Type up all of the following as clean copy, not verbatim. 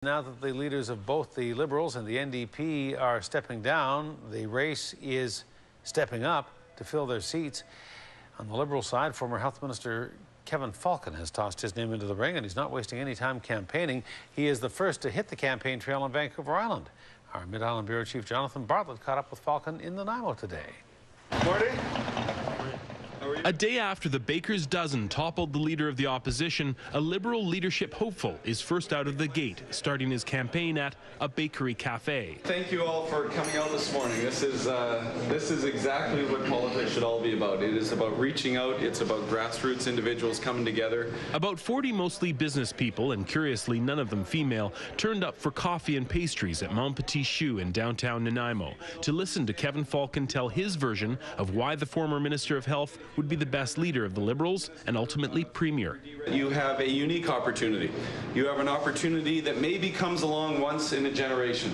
Now that the leaders of both the Liberals and the NDP are stepping down, the race is stepping up to fill their seats. On the Liberal side, former Health Minister Kevin Falcon has tossed his name into the ring, and he's not wasting any time campaigning. He is the first to hit the campaign trail on Vancouver Island. Our Mid-Island Bureau Chief Jonathan Bartlett caught up with Falcon in Nanaimo today. Morning. A day after the baker's dozen toppled the leader of the opposition, a Liberal leadership hopeful is first out of the gate, starting his campaign at a bakery cafe. Thank you all for coming out this morning. This is exactly what politics should all be about. It is about reaching out. It's about grassroots individuals coming together. About 40 mostly business people, and curiously none of them female, turned up for coffee and pastries at Mont Petit Choux in downtown Nanaimo to listen to Kevin Falcon tell his version of why the former Minister of Health would be the best leader of the Liberals and ultimately Premier. You have a unique opportunity. You have an opportunity that maybe comes along once in a generation,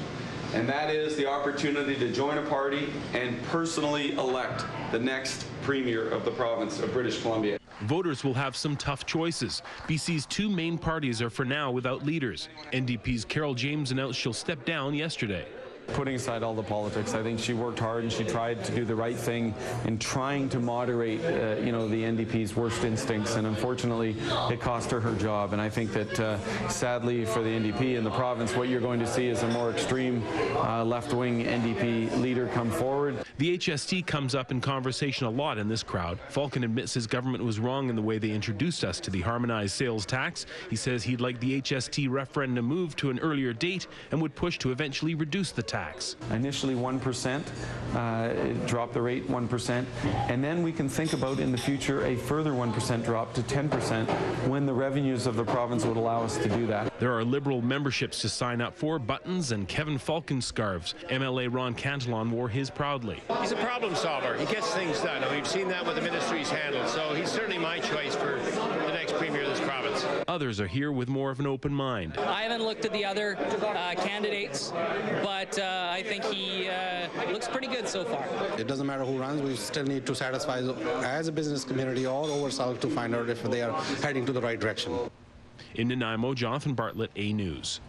and that is the opportunity to join a party and personally elect the next Premier of the province of British Columbia. Voters will have some tough choices. BC's two main parties are for now without leaders. NDP's Carol James announced she'll step down yesterday. Putting aside all the politics, I think she worked hard and she tried to do the right thing in trying to moderate, the NDP's worst instincts, and unfortunately, it cost her job. And I think that, sadly, for the NDP and the province, what you're going to see is a more extreme left-wing NDP leader come forward. The HST comes up in conversation a lot in this crowd. Falcon admits his government was wrong in the way they introduced us to the harmonized sales tax. He says he'd like the HST referendum moved to an earlier date and would push to eventually reduce the tax. Initially 1%, drop the rate 1%, and then we can think about in the future a further 1% drop to 10% when the revenues of the province would allow us to do that. There are Liberal memberships to sign up for, buttons and Kevin Falcon scarves. MLA Ron Cantillon wore his proudly. He's a problem solver. He gets things done. And we've seen that with the ministries handled, so he's certainly my choice for the next Premier of this province. Others are here with more of an open mind. I haven't looked at the other candidates, but I think he looks pretty good so far. It doesn't matter who runs, we still need to satisfy as a business community all over South to find out if they are heading to the right direction. In Nanaimo, Jonathan Bartlett, A News.